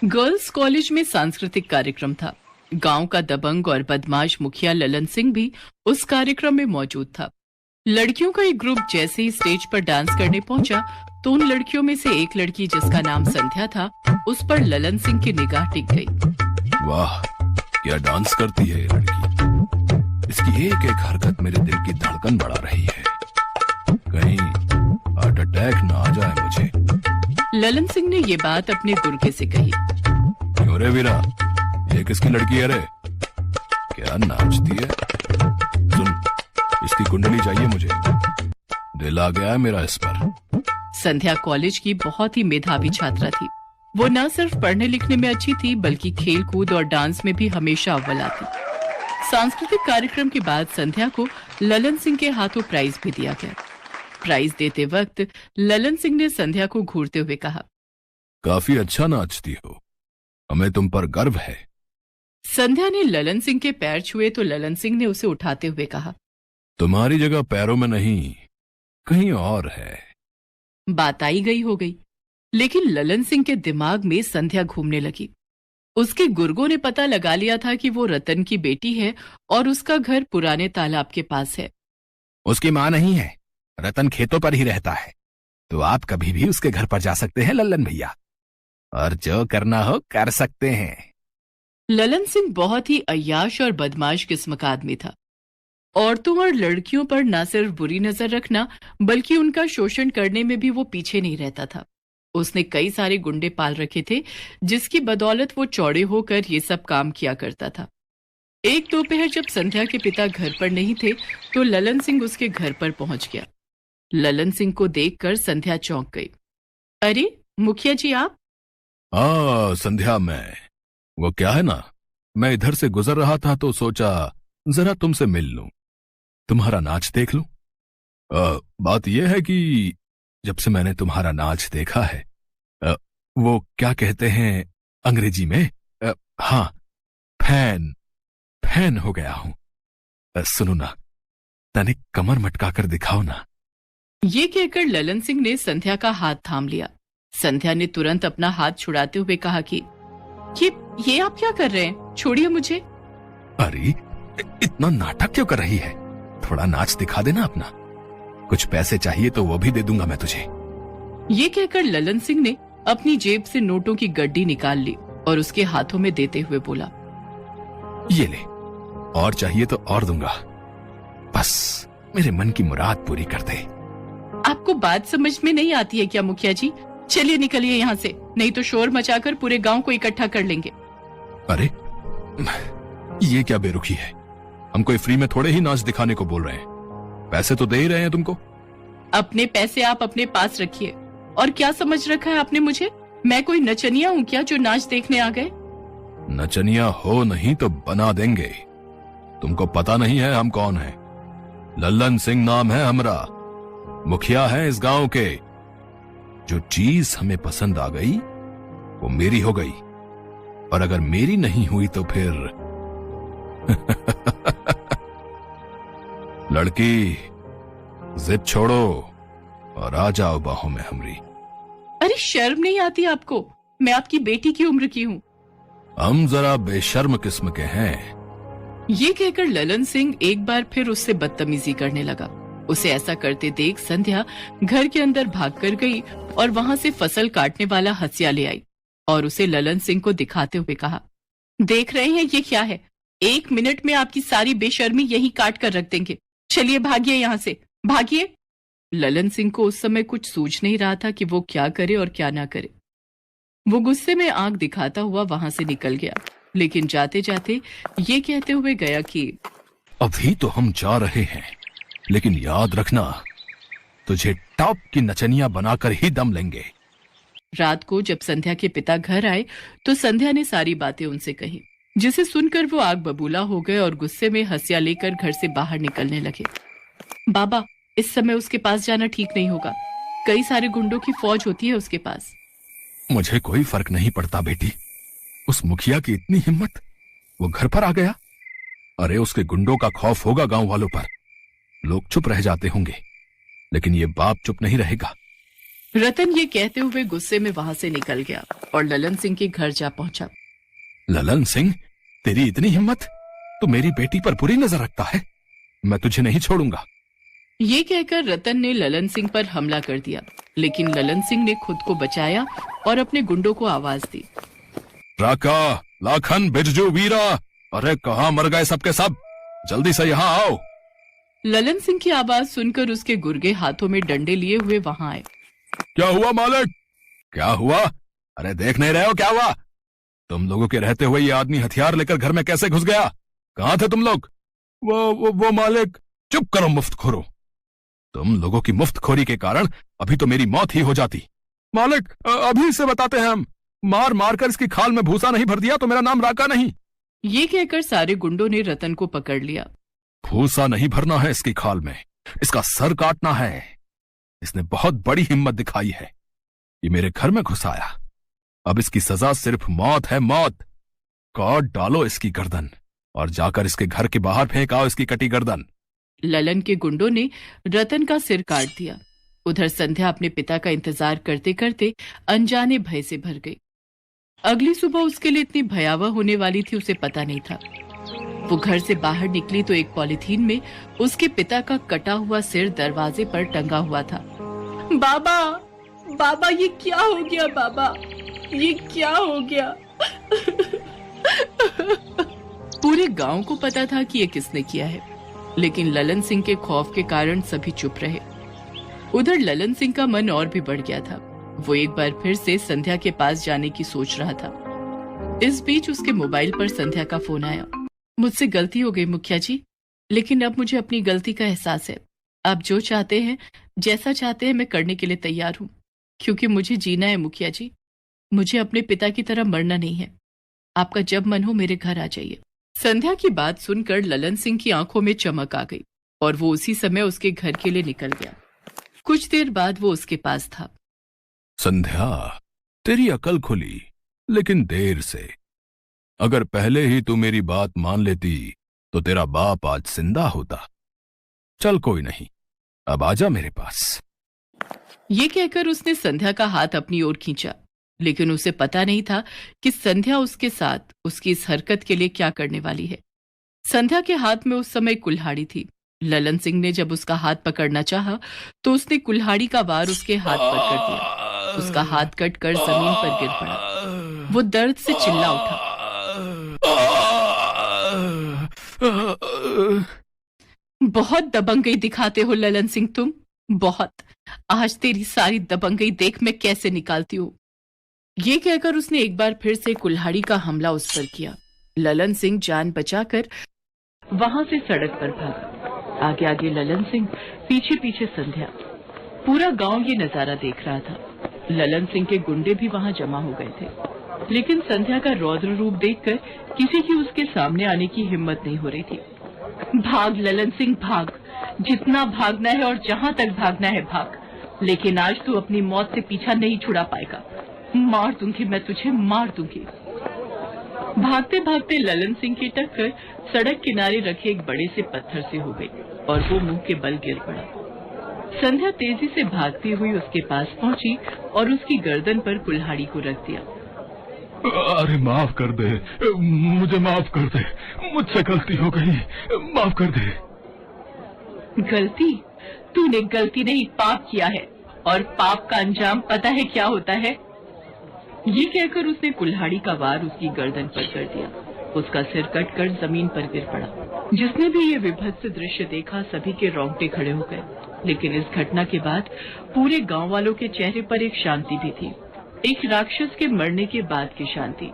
Girls college में सांस्कृतिक कार्यक्रम था। गांव का दबंग और बदमाश मुखिया ललन सिंह भी उस कार्यक्रम में मौजूद था। लड़कियों का एक ग्रुप जैसे ही स्टेज पर डांस करने पहुंचा तो उन लड़कियों में से एक लड़की जिसका नाम संध्या था, उस पर ललन सिंह की निगाह टिक गई। वाह, क्या डांस करती है ये लड़की। इसकी एक एक हरकत मेरे दिल की धड़कन बढ़ा रही है। कहीं हार्ट अटैक ना आ जाए मुझे। ललन सिंह ने ये बात अपने गुर्गे से कही। क्यों रे वीरा, ये किसकी लड़की है रे? क्या नाचती है? सुन, इसकी कुंडली चाहिए मुझे। दिल आ गया है मेरा इस पर। संध्या कॉलेज की बहुत ही मेधावी छात्रा थी। वो न सिर्फ पढ़ने लिखने में अच्छी थी बल्कि खेल कूद और डांस में भी हमेशा अव्वल आती। सांस्कृतिक कार्यक्रम के बाद संध्या को ललन सिंह के हाथों प्राइज भी दिया गया। प्राइज देते वक्त ललन सिंह ने संध्या को घूरते हुए कहा, काफी अच्छा नाचती हो, हमें तुम पर गर्व है। संध्या ने ललन सिंह के पैर छुए तो ललन सिंह ने उसे उठाते हुए कहा, तुम्हारी जगह पैरों में नहीं, कहीं और है। बात आई गई हो गई, लेकिन ललन सिंह के दिमाग में संध्या घूमने लगी। उसके गुर्गों ने पता लगा लिया था कि वो रतन की बेटी है और उसका घर पुराने तालाब के पास है। उसकी मां नहीं है, रतन खेतों पर ही रहता है, तो आप कभी भी उसके घर पर जा सकते हैं लल्लन भैया, और जो करना हो कर सकते हैं। ललन सिंह बहुत ही अय्याश और बदमाश किस्म का आदमी था। औरतों और लड़कियों पर न सिर्फ बुरी नजर रखना बल्कि उनका शोषण करने में भी वो पीछे नहीं रहता था। उसने कई सारे गुंडे पाल रखे थे जिसकी बदौलत वो चौड़े होकर ये सब काम किया करता था। एक दोपहर जब संध्या के पिता घर पर नहीं थे तो ललन सिंह उसके घर पर पहुंच गया। ललन सिंह को देखकर संध्या चौंक गई। अरे मुखिया जी आप? संध्या, वो क्या है ना, मैं इधर से गुजर रहा था तो सोचा जरा तुमसे मिल लूं, तुम्हारा नाच देख लूं। बात यह है कि जब से मैंने तुम्हारा नाच देखा है, वो क्या कहते हैं अंग्रेजी में, हाँ, फैन हो गया हूं। सुनो ना, तनिक कमर मटका कर दिखाओ ना। ये कहकर ललन सिंह ने संध्या का हाथ थाम लिया। संध्या ने तुरंत अपना हाथ छुड़ाते हुए कहा कि ये आप क्या कर रहे हैं? छोड़िए मुझे। अरे इतना नाटक क्यों कर रही है? थोड़ा नाच दिखा देना अपना। कुछ पैसे चाहिए तो वो भी दे दूंगा मैं तुझे। ये कहकर ललन सिंह ने अपनी जेब से नोटों की गड्डी निकाल ली और उसके हाथों में देते हुए बोला, ये ले, और चाहिए तो और दूंगा, बस मेरे मन की मुराद पूरी कर दे। आपको बात समझ में नहीं आती है क्या मुखिया जी? चलिए निकलिए यहाँ से, नहीं तो शोर मचाकर पूरे गांव को इकट्ठा कर लेंगे। अरे ये क्या बेरुखी है? हम कोई फ्री में थोड़े ही नाच दिखाने को बोल रहे हैं, पैसे तो दे ही रहे हैं तुमको। अपने पैसे आप अपने पास रखिए। और क्या समझ रखा है आपने मुझे? मैं कोई नचनिया हूँ क्या जो नाच देखने आ गए? नचनिया हो नहीं तो बना देंगे। तुमको पता नहीं है हम कौन हैं? लल्लन सिंह नाम है हमरा, मुखिया है इस गांव के। जो चीज हमें पसंद आ गई वो मेरी हो गई, और अगर मेरी नहीं हुई तो फिर लड़की, जिद छोड़ो और आ जाओ बाहों में हमरी। अरे शर्म नहीं आती आपको? मैं आपकी बेटी की उम्र की हूँ। हम जरा बेशर्म किस्म के हैं। ये कहकर ललन सिंह एक बार फिर उससे बदतमीजी करने लगा। उसे ऐसा करते देख संध्या घर के अंदर भागकर गई और वहां से फसल काटने वाला हंसिया ले आई और उसे ललन सिंह को दिखाते हुए कहा, देख रहे हैं ये क्या है? 1 मिनट में आपकी सारी बेशर्मी यहीं काट कर रख देंगे। चलिए भागिए यहाँ से, भागिए। ललन सिंह को उस समय कुछ सूझ नहीं रहा था कि वो क्या करे और क्या ना करे। वो गुस्से में आंख दिखाता हुआ वहां से निकल गया, लेकिन जाते जाते ये कहते हुए गया कि अभी तो हम जा रहे हैं, लेकिन याद रखना, तुझे टॉप की नचनिया बनाकर ही दम लेंगे। रात को जब संध्या के पिता घर आए तो संध्या ने सारी बातें उनसे कही, जिसे सुनकर वो आग बबूला हो गए और गुस्से में हंसिया लेकर घर से बाहर निकलने लगे। बाबा, इस समय उसके पास जाना ठीक नहीं होगा। कई सारे गुंडों की फौज होती है उसके पास। मुझे कोई फर्क नहीं पड़ता बेटी। उस मुखिया की इतनी हिम्मत, वो घर पर आ गया। अरे उसके गुंडों का खौफ होगा गांव वालों पर, लोग चुप रह जाते होंगे, लेकिन ये बाप चुप नहीं रहेगा। रतन ये कहते हुए गुस्से में वहां से निकल गया और ललन सिंह के घर जा पहुंचा। ललन सिंह, तेरी इतनी हिम्मत? तू मेरी बेटी पर बुरी नजर रखता है। मैं तुझे नहीं छोड़ूंगा। ये कहकर रतन ने ललन सिंह पर हमला कर दिया, लेकिन ललन सिंह ने खुद को बचाया और अपने गुंडों को आवाज दी। राका, लाखन, बिरजू, वीरा, अरे कहाँ मर गए सबके सब? जल्दी से यहाँ आओ। ललन सिंह की आवाज सुनकर उसके गुर्गे हाथों में डंडे लिए हुए वहां आए। क्या हुआ मालिक? क्या हुआ? अरे देख नहीं रहे हो क्या हुआ? तुम लोगों के रहते हुए ये आदमी हथियार लेकर घर में कैसे घुस गया? कहाँ थे तुम लोग? वो मालिक। चुप करो मुफ्तखोरो। तुम लोगों की मुफ्तखोरी के कारण अभी तो मेरी मौत ही हो जाती। मालिक, अभी से बताते हैं हम। मार मार कर इसकी खाल में भूसा नहीं भर दिया तो मेरा नाम राका नहीं। ये कहकर सारे गुंडों ने रतन को पकड़ लिया। भूसा नहीं भरना है इसकी खाल में, इसका सर काटना है। इसने बहुत बड़ी हिम्मत दिखाई है। ये मेरे घर में घुस आया। अब इसकी सजा सिर्फ मौत है, मौत। काट डालो इसकी गर्दन और जाकर इसके घर के बाहर फेंक आओ इसकी कटी गर्दन। ललन के गुंडों ने रतन का सिर काट दिया। उधर संध्या अपने पिता का इंतजार करते करते अनजाने भय से भर गई। अगली सुबह उसके लिए इतनी भयावह होने वाली थी उसे पता नहीं था। वो घर से बाहर निकली तो एक पॉलिथीन में उसके पिता का कटा हुआ सिर दरवाजे पर टंगा हुआ था। बाबा, बाबा, ये क्या हो गया? बाबा, ये क्या हो गया? पूरे गांव को पता था कि ये किसने किया है, लेकिन ललन सिंह के खौफ के कारण सभी चुप रहे। उधर ललन सिंह का मन और भी बढ़ गया था। वो एक बार फिर से संध्या के पास जाने की सोच रहा था। इस बीच उसके मोबाइल पर संध्या का फोन आया। मुझसे गलती हो गई मुखिया जी, लेकिन अब मुझे अपनी गलती का एहसास है। आप जो चाहते हैं, जैसा चाहते हैं, मैं करने के लिए तैयार हूँ, क्योंकि मुझे जीना है मुखिया जी। मुझे अपने पिता की तरह मरना नहीं है। आपका जब मन हो मेरे घर आ जाइए। संध्या की बात सुनकर ललन सिंह की आंखों में चमक आ गई और वो उसी समय उसके घर के लिए निकल गया। कुछ देर बाद वो उसके पास था। संध्या, तेरी अकल खुली, लेकिन देर से। अगर पहले ही तू मेरी बात मान लेती तो तेरा बाप आज जिंदा होता। चल कोई नहीं, अब आजा मेरे पास। ये कहकर उसने संध्या का हाथ अपनी ओर खींचा, लेकिन उसे पता नहीं था कि संध्या उसके साथ उसकी इस हरकत के लिए क्या करने वाली है। संध्या के हाथ में उस समय कुल्हाड़ी थी। ललन सिंह ने जब उसका हाथ पकड़ना चाहा तो उसने कुल्हाड़ी का वार उसके हाथ पर कर दिया। उसका हाथ कटकर जमीन पर गिर पड़ा। वो दर्द से चिल्ला उठा। बहुत दबंगई दिखाते हो ललन सिंह तुम, बहुत। आज तेरी सारी दबंगई देख मैं कैसे निकालती हूँ। ये कहकर उसने एक बार फिर से कुल्हाड़ी का हमला उस पर किया। ललन सिंह जान बचाकर वहां से सड़क पर भागा। आगे आगे ललन सिंह, पीछे पीछे संध्या। पूरा गांव ये नजारा देख रहा था। ललन सिंह के गुंडे भी वहां जमा हो गए थे, लेकिन संध्या का रौद्र रूप देखकर किसी की उसके सामने आने की हिम्मत नहीं हो रही थी। भाग ललन सिंह, भाग। जितना भागना है और जहां तक भागना है भाग, लेकिन आज तू अपनी मौत से पीछा नहीं छुड़ा पाएगा। मार दूंगी मैं तुझे, मार दूंगी। भागते भागते ललन सिंह की टक्कर सड़क किनारे रखे एक बड़े से पत्थर से हो गई और वो मुंह के बल गिर पड़ा। संध्या तेजी से भागती हुई उसके पास पहुंची और उसकी गर्दन पर कुल्हाड़ी को रख दिया। अरे माफ कर दे, मुझे माफ कर दे, मुझसे गलती हो गई, माफ कर दे। गलती? तूने गलती नहीं, पाप किया है, और पाप का अंजाम पता है क्या होता है? ये कहकर उसने कुल्हाड़ी का वार उसकी गर्दन पर कर दिया। उसका सिर कटकर जमीन पर गिर पड़ा। जिसने भी ये विभत्स दृश्य देखा सभी के रोंगटे खड़े हो गए। लेकिन इस घटना के बाद पूरे गांव वालों के चेहरे पर एक शांति भी थी, एक राक्षस के मरने के बाद की शांति।